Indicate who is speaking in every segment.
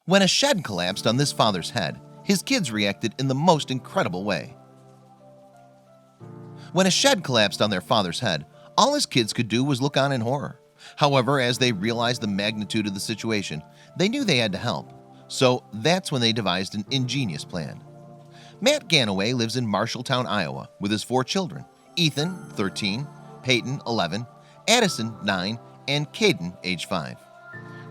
Speaker 1: When a shed collapsed on this father's head, his kids reacted in the most incredible way. When a shed collapsed on their father's head, all his kids could do was look on in horror. However, as they realized the magnitude of the situation, they knew they had to help. So that's when they devised an ingenious plan. Matt Ganaway lives in Marshalltown, Iowa, with his 4 children: Ethan, 13, Peyton, 11, Addison, 9, and Caden, age 5.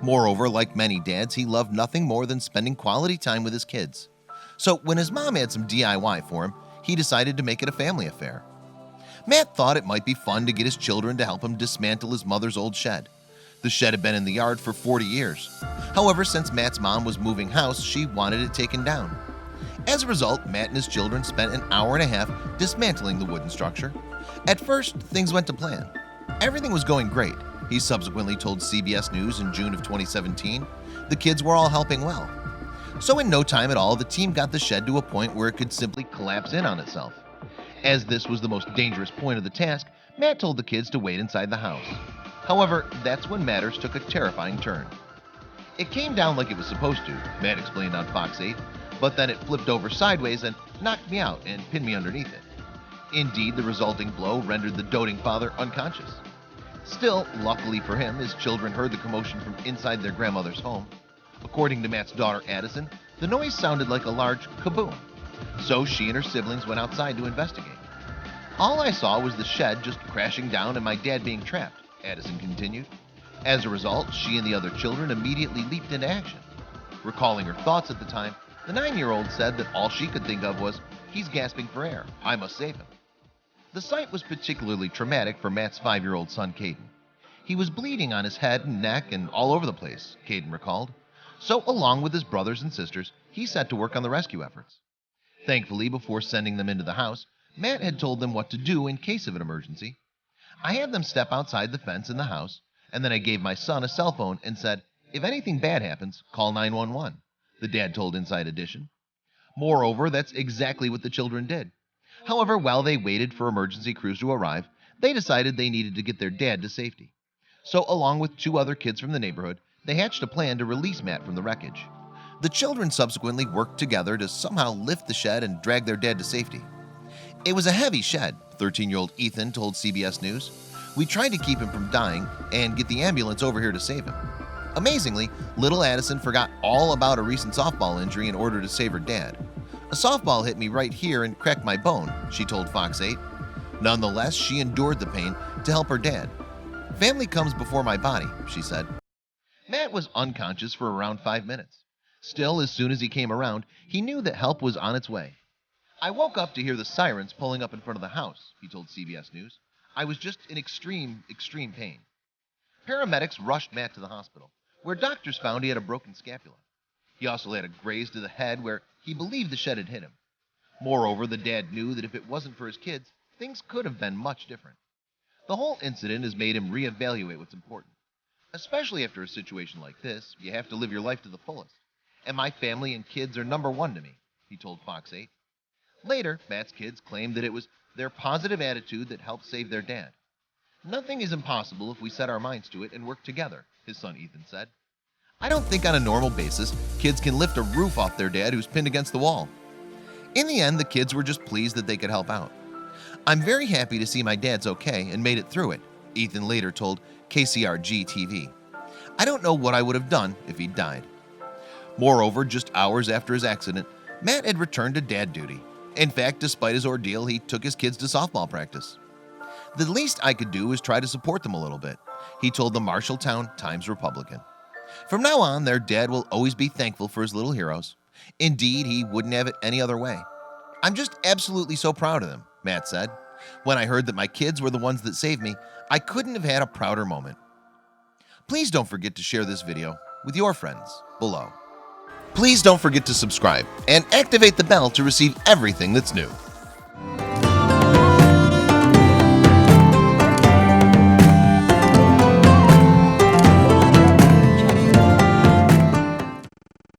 Speaker 1: Moreover, like many dads, he loved nothing more than spending quality time with his kids. So when his mom had some DIY for him, he decided to make it a family affair. Matt thought it might be fun to get his children to help him dismantle his mother's old shed. The shed had been in the yard for 40 years. However, since Matt's mom was moving house, she wanted it taken down. As a result, Matt and his children spent an hour and a half dismantling the wooden structure. At first, things went to plan. Everything was going great. He subsequently told CBS News in June of 2017 the kids were all helping well. So in no time at all, the team got the shed to a point where it could simply collapse in on itself. As this was the most dangerous point of the task, Matt told the kids to wait inside the house. However, that's when matters took a terrifying turn. It came down like it was supposed to, Matt explained on Fox 8, but then it flipped over sideways and knocked me out and pinned me underneath it. Indeed, the resulting blow rendered the doting father unconscious. Still, luckily for him, his children heard the commotion from inside their grandmother's home. According to Matt's daughter Addison, the noise sounded like a large kaboom. So she and her siblings went outside to investigate. All I saw was the shed just crashing down and my dad being trapped, Addison continued. As a result, she and the other children immediately leaped into action. Recalling her thoughts at the time, the 9-year-old said that all she could think of was, "He's gasping for air. I must save him." The sight was particularly traumatic for Matt's 5-year-old son, Caden. He was bleeding on his head and neck and all over the place, Caden recalled. So, along with his brothers and sisters, he set to work on the rescue efforts. Thankfully, before sending them into the house, Matt had told them what to do in case of an emergency. "I had them step outside the fence in the house, and then I gave my son a cell phone and said, 'If anything bad happens, call 911,'" the dad told Inside Edition. Moreover, that's exactly what the children did. However, while they waited for emergency crews to arrive, they decided they needed to get their dad to safety. So, along with 2 other kids from the neighborhood, they hatched a plan to release Matt from the wreckage. The children subsequently worked together to somehow lift the shed and drag their dad to safety. "It was a heavy shed," 13-year-old Ethan told CBS News. "We tried to keep him from dying and get the ambulance over here to save him." Amazingly, little Addison forgot all about a recent softball injury in order to save her dad. "A softball hit me right here and cracked my bone," she told Fox 8. Nonetheless, she endured the pain to help her dad. "Family comes before my body," she said. Matt was unconscious for around 5 minutes. Still, as soon as he came around, he knew that help was on its way. "I woke up to hear the sirens pulling up in front of the house," he told CBS News. "I was just in extreme pain." Paramedics rushed Matt to the hospital, where doctors found he had a broken scapula. He also had a graze to the head where he believed the shed had hit him. Moreover, the dad knew that if it wasn't for his kids, things could have been much different. The whole incident has made him reevaluate what's important. Especially after a situation like this, you have to live your life to the fullest. "And my family and kids are number one to me," he told Fox 8. Later, Matt's kids claimed that it was their positive attitude that helped save their dad. "Nothing is impossible if we set our minds to it and work together," his son Ethan said. "I don't think on a normal basis kids can lift a roof off their dad who's pinned against the wall." In the end, the kids were just pleased that they could help out. "I'm very happy to see my dad's okay and made it through it," Ethan later told KCRG TV. "I don't know what I would have done if he'd died." Moreover, just hours after his accident, Matt had returned to dad duty. In fact, despite his ordeal, he took his kids to softball practice. "The least I could do is try to support them a little bit," he told the Marshalltown Times-Republican. From now on, their dad will always be thankful for his little heroes. Indeed, he wouldn't have it any other way. "I'm just absolutely so proud of them," Matt said. "When I heard that my kids were the ones that saved me, I couldn't have had a prouder moment." Please don't forget to share this video with your friends below. Please don't forget to subscribe and activate the bell to receive everything that's new.